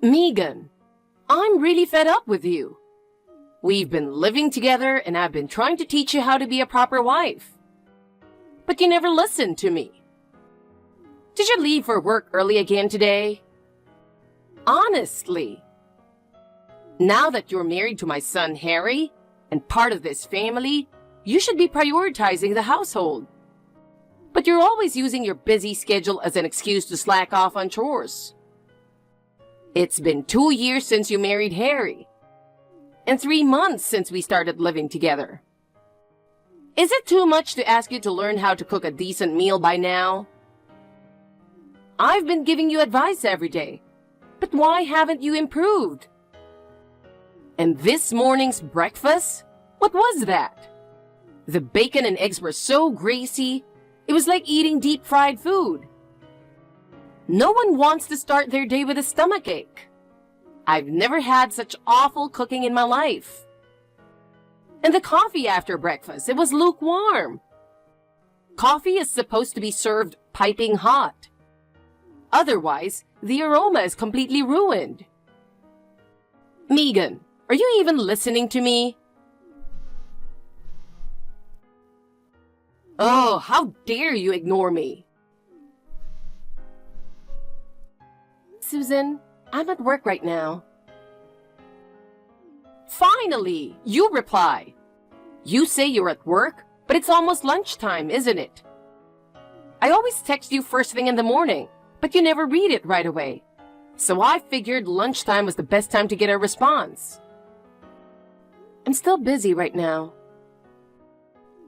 Megan, I'm really fed up with you. We've been living together and I've been trying to teach you how to be a proper wife. But you never listened to me. Did you leave for work early again today? Honestly. Now that you're married to my son Harry and part of this family, you should be prioritizing the household. But you're always using your busy schedule as an excuse to slack off on chores. It's been 2 years since you married Harry, and 3 months since we started living together. Is it too much to ask you to learn how to cook a decent meal by now? I've been giving you advice every day, but why haven't you improved? And this morning's breakfast? What was that? The bacon and eggs were so greasy, it was like eating deep-fried food. No one wants to start their day with a stomachache. I've never had such awful cooking in my life. And the coffee after breakfast, it was lukewarm. Coffee is supposed to be served piping hot. Otherwise, the aroma is completely ruined. Megan, are you even listening to me? Oh, how dare you ignore me? Susan, I'm at work right now. Finally, you reply. You say you're at work, but it's almost lunchtime, isn't it? I always text you first thing in the morning, but you never read it right away. So I figured lunchtime was the best time to get a response. I'm still busy right now.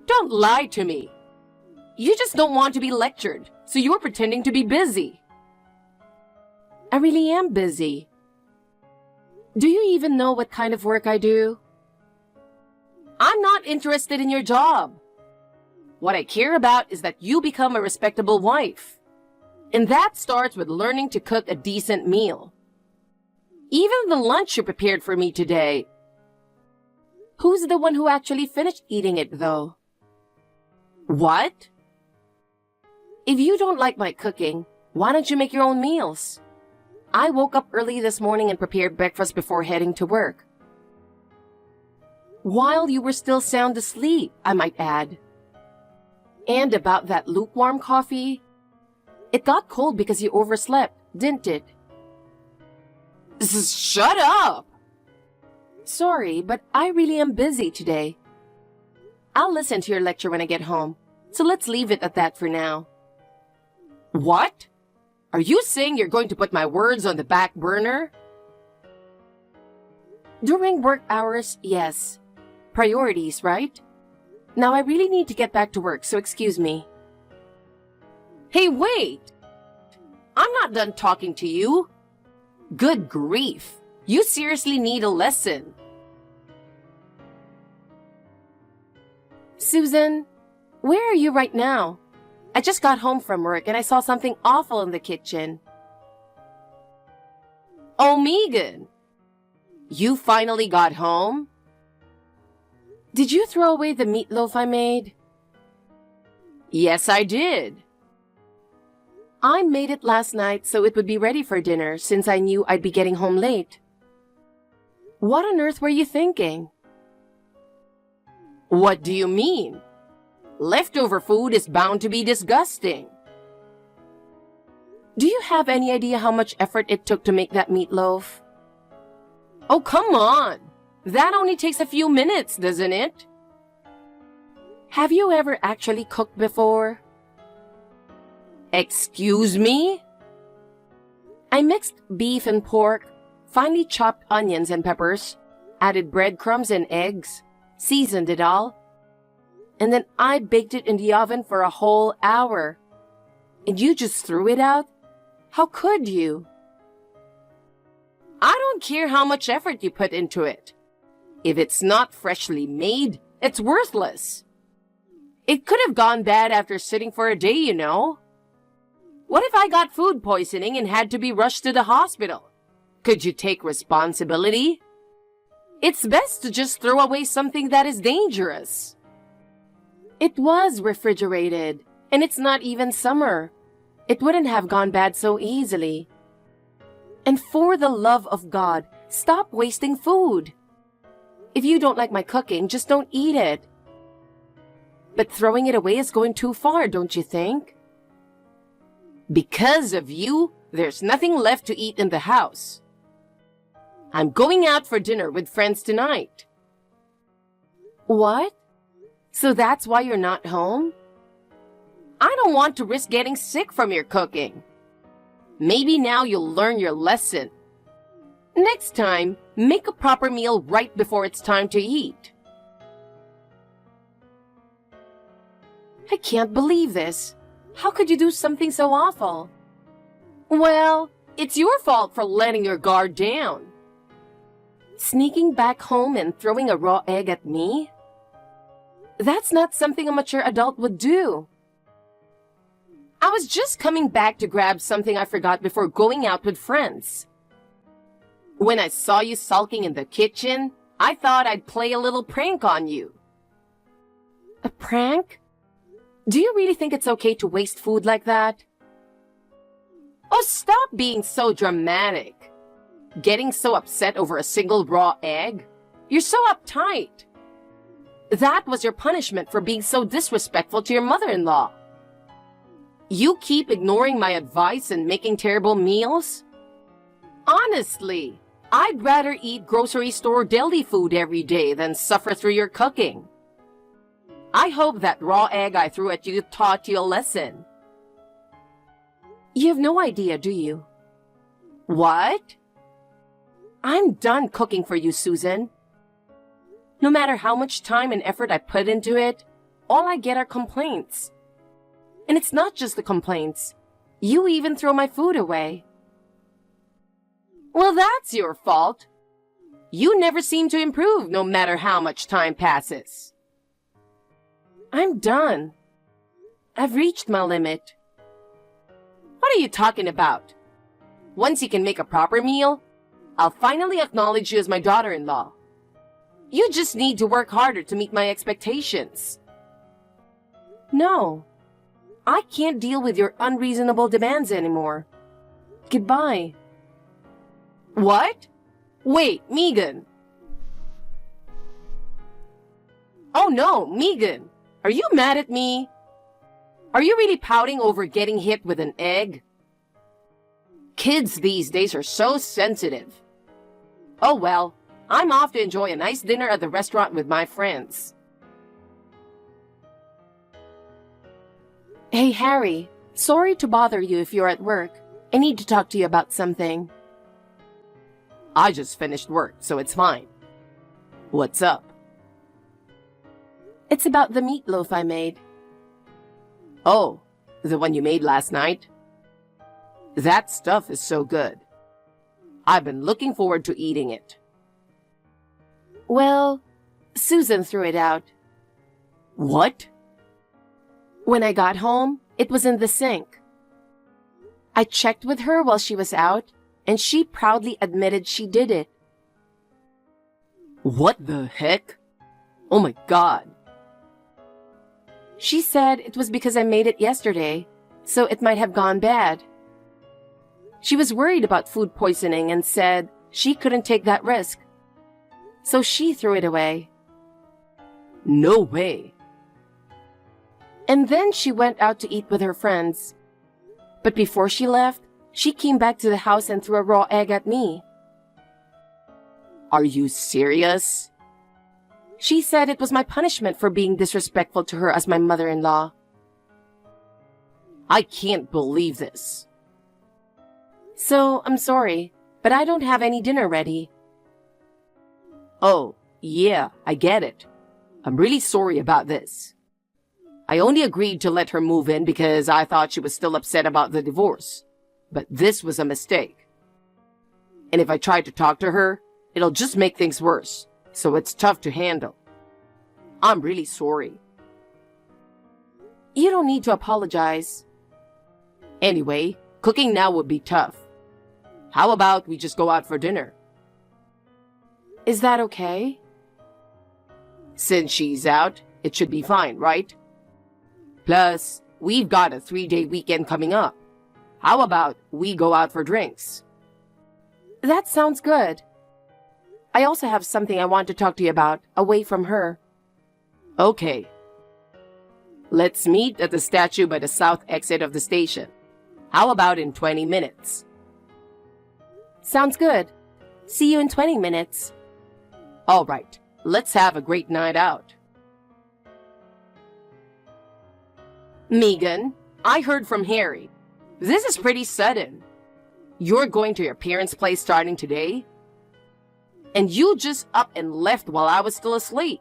Don't lie to me. You just don't want to be lectured, so you're pretending to be busy. I really am busy. Do you even know what kind of work I do? I'm not interested in your job. What I care about is that you become a respectable wife. And that starts with learning to cook a decent meal. Even the lunch you prepared for me today. Who's the one who actually finished eating it, though? What? If you don't like my cooking, why don't you make your own meals? I woke up early this morning and prepared breakfast before heading to work. While you were still sound asleep, I might add. And about that lukewarm coffee, it got cold because you overslept, didn't it? Shut up! Sorry, but I really am busy today. I'll listen to your lecture when I get home, so let's leave it at that for now. What? Are you saying you're going to put my words on the back burner? During work hours, yes. Priorities, right? Now I really need to get back to work, so excuse me. Hey, wait! I'm not done talking to you. Good grief. You seriously need a lesson. Susan, where are you right now? I just got home from work and I saw something awful in the kitchen. Oh, Megan! You finally got home? Did you throw away the meatloaf I made? Yes, I did. I made it last night so it would be ready for dinner since I knew I'd be getting home late. What on earth were you thinking? What do you mean? Leftover food is bound to be disgusting. Do you have any idea how much effort it took to make that meatloaf? Oh, come on! That only takes a few minutes, doesn't it? Have you ever actually cooked before? Excuse me? I mixed beef and pork, finely chopped onions and peppers, added breadcrumbs and eggs, seasoned it all, and then I baked it in the oven for a whole hour. And you just threw it out? How could you? I don't care how much effort you put into it. If it's not freshly made, it's worthless. It could have gone bad after sitting for a day, you know. What if I got food poisoning and had to be rushed to the hospital? Could you take responsibility? It's best to just throw away something that is dangerous. It was refrigerated, and it's not even summer. It wouldn't have gone bad so easily. And for the love of God, stop wasting food. If you don't like my cooking, just don't eat it. But throwing it away is going too far, don't you think? Because of you, there's nothing left to eat in the house. I'm going out for dinner with friends tonight. What? So that's why you're not home? I don't want to risk getting sick from your cooking. Maybe now you'll learn your lesson. Next time, make a proper meal right before it's time to eat. I can't believe this. How could you do something so awful? Well, it's your fault for letting your guard down. Sneaking back home and throwing a raw egg at me? That's not something a mature adult would do. I was just coming back to grab something I forgot before going out with friends. When I saw you sulking in the kitchen, I thought I'd play a little prank on you. A prank? Do you really think it's okay to waste food like that? Oh, stop being so dramatic. Getting so upset over a single raw egg? You're so uptight. That was your punishment for being so disrespectful to your mother-in-law. You keep ignoring my advice and making terrible meals? Honestly, I'd rather eat grocery store deli food every day than suffer through your cooking. I hope that raw egg I threw at you taught you a lesson. You have no idea, do you? What? I'm done cooking for you, Susan. No matter how much time and effort I put into it, all I get are complaints. And it's not just the complaints. You even throw my food away. Well, that's your fault. You never seem to improve no matter how much time passes. I'm done. I've reached my limit. What are you talking about? Once you can make a proper meal, I'll finally acknowledge you as my daughter-in-law. You just need to work harder to meet my expectations. No. I can't deal with your unreasonable demands anymore. Goodbye. What? Wait, Megan. Oh no, Megan. Are you mad at me? Are you really pouting over getting hit with an egg? Kids these days are so sensitive. Oh well, I'm off to enjoy a nice dinner at the restaurant with my friends. Hey, Harry. Sorry to bother you if you're at work. I need to talk to you about something. I just finished work, so it's fine. What's up? It's about the meatloaf I made. Oh, the one you made last night? That stuff is so good. I've been looking forward to eating it. Well, Susan threw it out. What? When I got home, it was in the sink. I checked with her while she was out, and she proudly admitted she did it. What the heck? Oh my God. She said it was because I made it yesterday, so it might have gone bad. She was worried about food poisoning and said she couldn't take that risk. So she threw it away. No way. And then she went out to eat with her friends. But before she left, she came back to the house and threw a raw egg at me. Are you serious? She said it was my punishment for being disrespectful to her as my mother-in-law. I can't believe this. So, I'm sorry, but I don't have any dinner ready. Oh, yeah, I get it. I'm really sorry about this. I only agreed to let her move in because I thought she was still upset about the divorce. But this was a mistake. And if I try to talk to her, it'll just make things worse, so it's tough to handle. I'm really sorry. You don't need to apologize. Anyway, cooking now would be tough. How about we just go out for dinner? Is that okay? Since she's out, it should be fine, right? Plus, we've got a 3-day weekend coming up. How about we go out for drinks? That sounds good. I also have something I want to talk to you about, away from her. Okay. Let's meet at the statue by the south exit of the station. How about in 20 minutes? Sounds good. See you in 20 minutes. All right, let's have a great night out. Megan, I heard from Harry. This is pretty sudden. You're going to your parents' place starting today? And you just up and left while I was still asleep.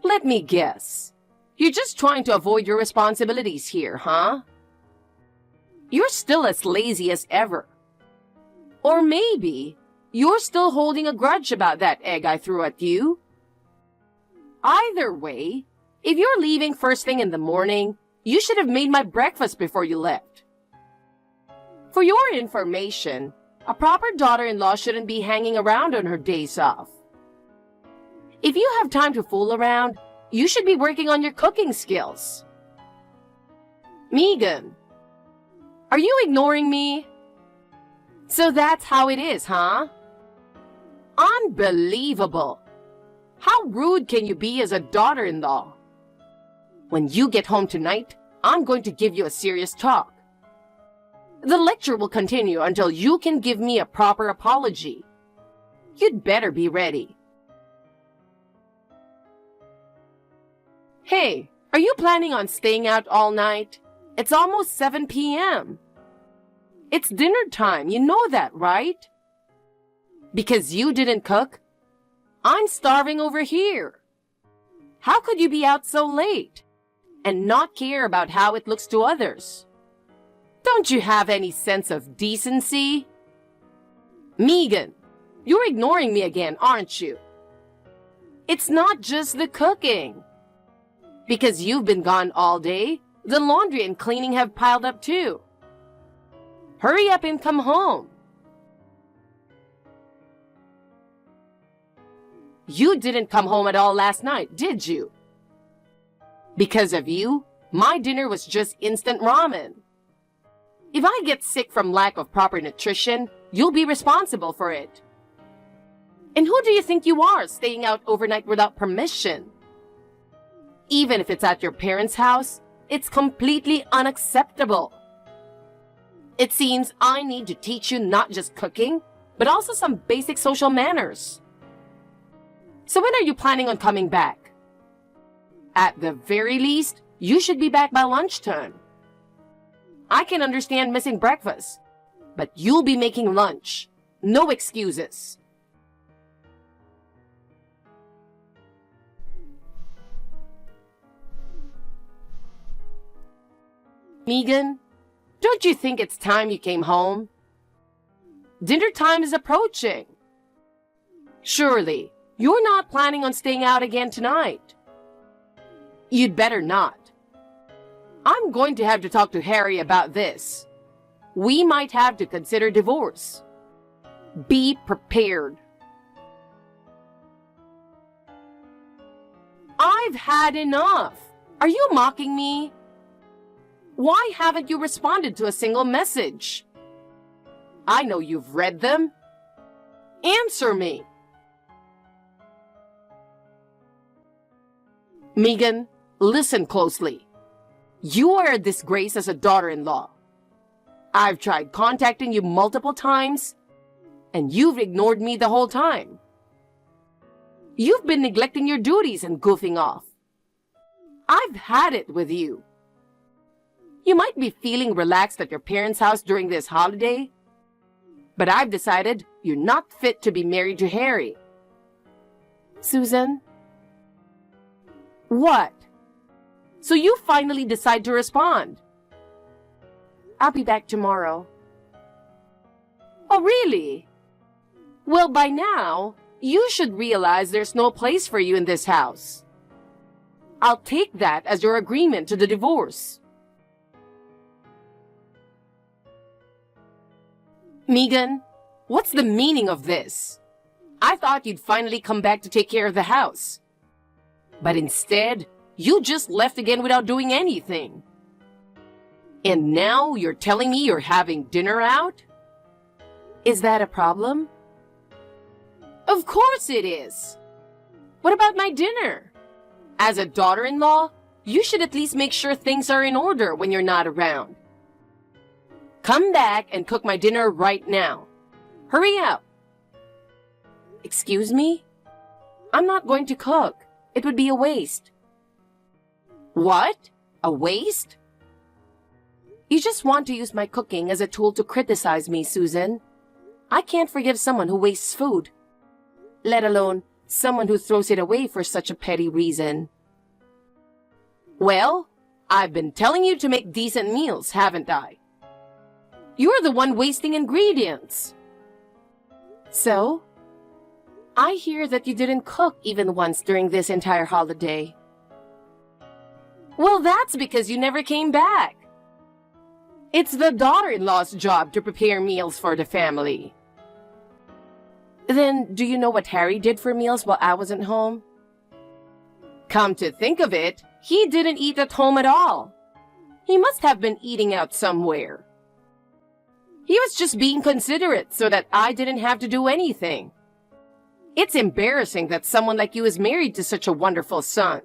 Let me guess. You're just trying to avoid your responsibilities here, huh? You're still as lazy as ever. Or maybe you're still holding a grudge about that egg I threw at you. Either way, if you're leaving first thing in the morning, you should have made my breakfast before you left. For your information, a proper daughter-in-law shouldn't be hanging around on her days off. If you have time to fool around, you should be working on your cooking skills. Megan, are you ignoring me? So that's how it is, huh? Unbelievable. How rude can you be as a daughter-in-law? When you get home tonight, I'm going to give you a serious talk. The lecture will continue until you can give me a proper apology. You'd better be ready. Hey, are you planning on staying out all night? It's almost 7 p.m. It's dinner time, you know that, right? Because you didn't cook? I'm starving over here. How could you be out so late and not care about how it looks to others? Don't you have any sense of decency? Megan, you're ignoring me again, aren't you? It's not just the cooking. Because you've been gone all day, the laundry and cleaning have piled up too. Hurry up and come home. You didn't come home at all last night, did you? Because of you, my dinner was just instant ramen. If I get sick from lack of proper nutrition, you'll be responsible for it. And who do you think you are, staying out overnight without permission? Even if it's at your parents' house, it's completely unacceptable. It seems I need to teach you not just cooking, but also some basic social manners. So when are you planning on coming back? At the very least, you should be back by lunchtime. I can understand missing breakfast, but you'll be making lunch. No excuses. Megan, don't you think it's time you came home? Dinner time is approaching. Surely, you're not planning on staying out again tonight. You'd better not. I'm going to have to talk to Harry about this. We might have to consider divorce. Be prepared. I've had enough. Are you mocking me? Why haven't you responded to a single message? I know you've read them. Answer me. Megan, listen closely. You are a disgrace as a daughter-in-law. I've tried contacting you multiple times, and you've ignored me the whole time. You've been neglecting your duties and goofing off. I've had it with you. You might be feeling relaxed at your parents' house during this holiday, but I've decided you're not fit to be married to Harry. Susan? What? So you finally decide to respond. I'll be back tomorrow. Oh, really? Well, by now, you should realize there's no place for you in this house. I'll take that as your agreement to the divorce. Megan, what's the meaning of this? I thought you'd finally come back to take care of the house. But instead, you just left again without doing anything. And now you're telling me you're having dinner out? Is that a problem? Of course it is. What about my dinner? As a daughter-in-law, you should at least make sure things are in order when you're not around. Come back and cook my dinner right now. Hurry up. Excuse me? I'm not going to cook. It would be a waste. What? A waste? You just want to use my cooking as a tool to criticize me, Susan. I can't forgive someone who wastes food, let alone someone who throws it away for such a petty reason. Well, I've been telling you to make decent meals, haven't I? You're the one wasting ingredients. So, I hear that you didn't cook even once during this entire holiday. Well, that's because you never came back. It's the daughter-in-law's job to prepare meals for the family. Then, do you know what Harry did for meals while I wasn't home? Come to think of it, he didn't eat at home at all. He must have been eating out somewhere. He was just being considerate so that I didn't have to do anything. It's embarrassing that someone like you is married to such a wonderful son.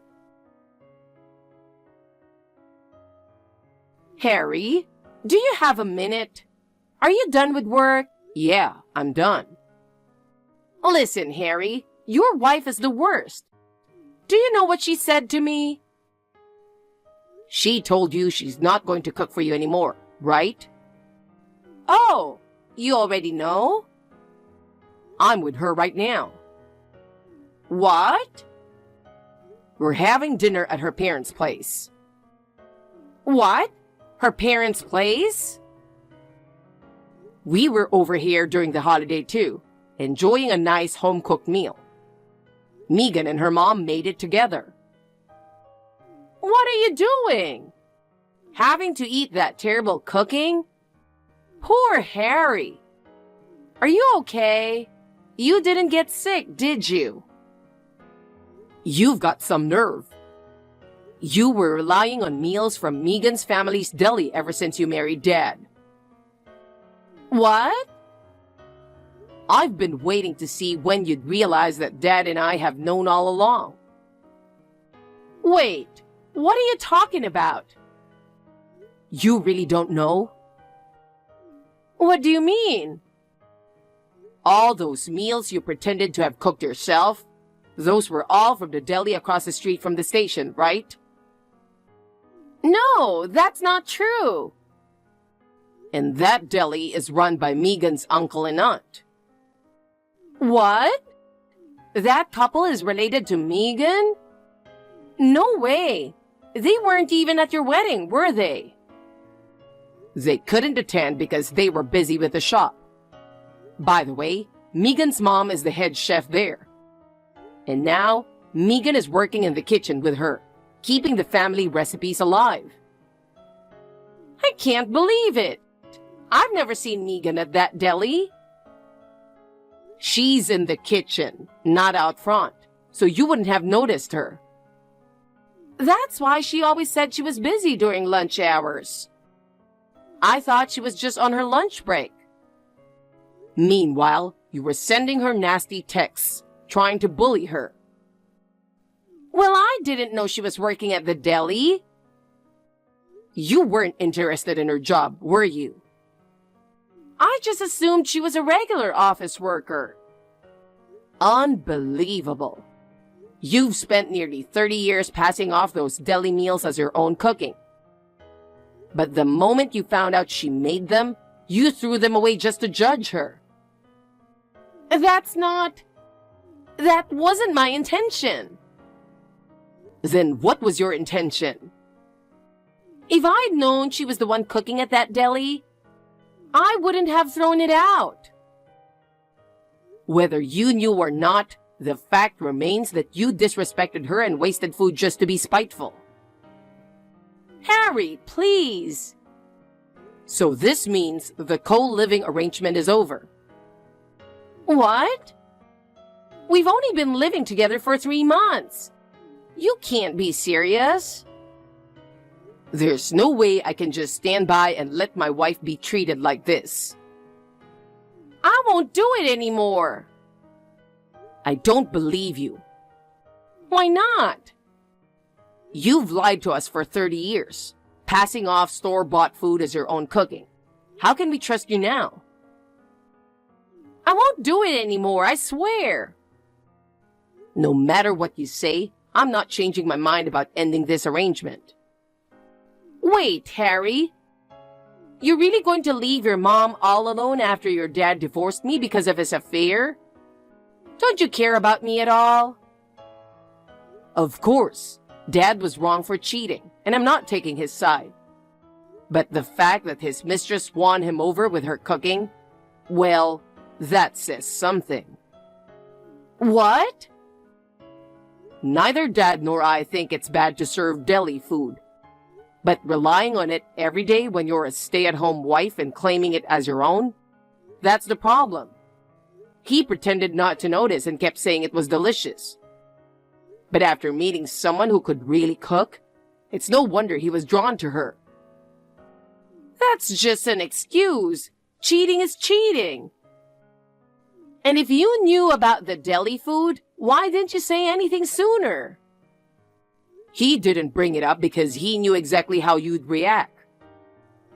Harry, do you have a minute? Are you done with work? Yeah, I'm done. Listen, Harry, your wife is the worst. Do you know what she said to me? She told you she's not going to cook for you anymore, right? Oh, you already know? I'm with her right now. What? We're having dinner at her parents' place. What? Her parents' place? We were over here during the holiday too, enjoying a nice home-cooked meal. Megan and her mom made it together. What are you doing? Having to eat that terrible cooking? Poor Harry. Are you okay? You didn't get sick, did you? You've got some nerve. You were relying on meals from Megan's family's deli ever since you married Dad. What? I've been waiting to see when you'd realize that Dad and I have known all along. Wait, what are you talking about? You really don't know? What do you mean? All those meals you pretended to have cooked yourself, those were all from the deli across the street from the station, right? No, that's not true. And that deli is run by Megan's uncle and aunt. What? That couple is related to Megan? No way. They weren't even at your wedding, were they? They couldn't attend because they were busy with the shop. By the way, Megan's mom is the head chef there. And now, Megan is working in the kitchen with her, keeping the family recipes alive. I can't believe it. I've never seen Megan at that deli. She's in the kitchen, not out front, so you wouldn't have noticed her. That's why she always said she was busy during lunch hours. I thought she was just on her lunch break. Meanwhile, you were sending her nasty texts, trying to bully her. Well, I didn't know she was working at the deli. You weren't interested in her job, were you? I just assumed she was a regular office worker. Unbelievable. You've spent nearly 30 years passing off those deli meals as your own cooking. But the moment you found out she made them, you threw them away just to judge her. That wasn't my intention. Then what was your intention? If I'd known she was the one cooking at that deli, I wouldn't have thrown it out. Whether you knew or not, the fact remains that you disrespected her and wasted food just to be spiteful. Harry, please. So this means the co-living arrangement is over. What? We've only been living together for 3 months. You can't be serious. There's no way I can just stand by and let my wife be treated like this. I won't do it anymore. I don't believe you. Why not? You've lied to us for 30 years, passing off store-bought food as your own cooking. How can we trust you now? I won't do it anymore, I swear. No matter what you say, I'm not changing my mind about ending this arrangement. Wait, Harry. You're really going to leave your mom all alone after your dad divorced me because of his affair? Don't you care about me at all? Of course, Dad was wrong for cheating, and I'm not taking his side. But the fact that his mistress won him over with her cooking, well, that says something. What? Neither Dad nor I think it's bad to serve deli food. But relying on it every day when you're a stay-at-home wife and claiming it as your own? That's the problem. He pretended not to notice and kept saying it was delicious. But after meeting someone who could really cook, it's no wonder he was drawn to her. That's just an excuse. Cheating is cheating. And if you knew about the deli food, why didn't you say anything sooner? He didn't bring it up because he knew exactly how you'd react.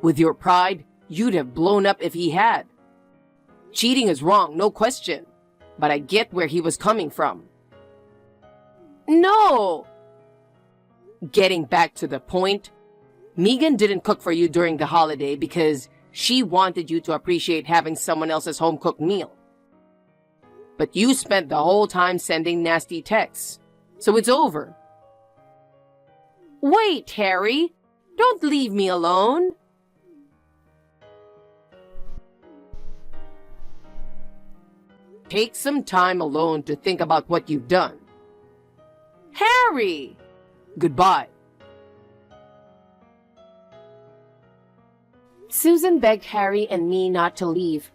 With your pride, you'd have blown up if he had. Cheating is wrong, no question. But I get where he was coming from. No! Getting back to the point, Megan didn't cook for you during the holiday because she wanted you to appreciate having someone else's home-cooked meal. But you spent the whole time sending nasty texts, so it's over. Wait, Harry! Don't leave me alone! Take some time alone to think about what you've done. Harry! Goodbye. Susan begged Harry and me not to leave,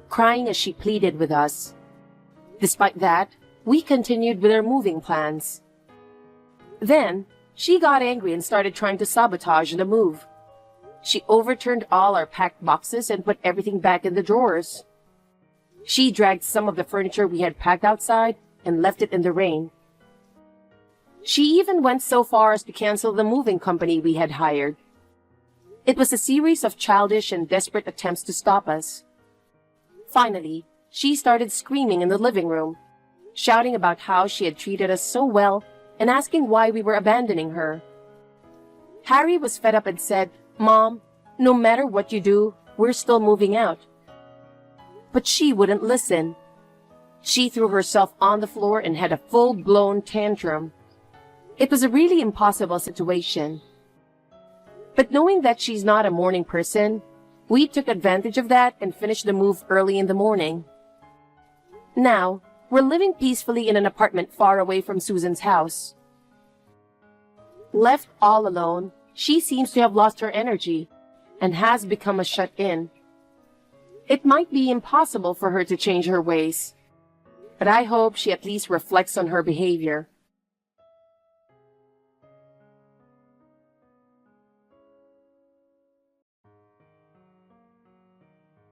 crying as she pleaded with us. Despite that, we continued with our moving plans. Then, she got angry and started trying to sabotage the move. She overturned all our packed boxes and put everything back in the drawers. She dragged some of the furniture we had packed outside and left it in the rain. She even went so far as to cancel the moving company we had hired. It was a series of childish and desperate attempts to stop us. Finally, she started screaming in the living room, shouting about how she had treated us so well and asking why we were abandoning her. Harry was fed up and said, "Mom, no matter what you do, we're still moving out." But she wouldn't listen. She threw herself on the floor and had a full-blown tantrum. It was a really impossible situation. But knowing that she's not a morning person, we took advantage of that and finished the move early in the morning. Now, we're living peacefully in an apartment far away from Susan's house. Left all alone, she seems to have lost her energy and has become a shut-in. It might be impossible for her to change her ways, but I hope she at least reflects on her behavior.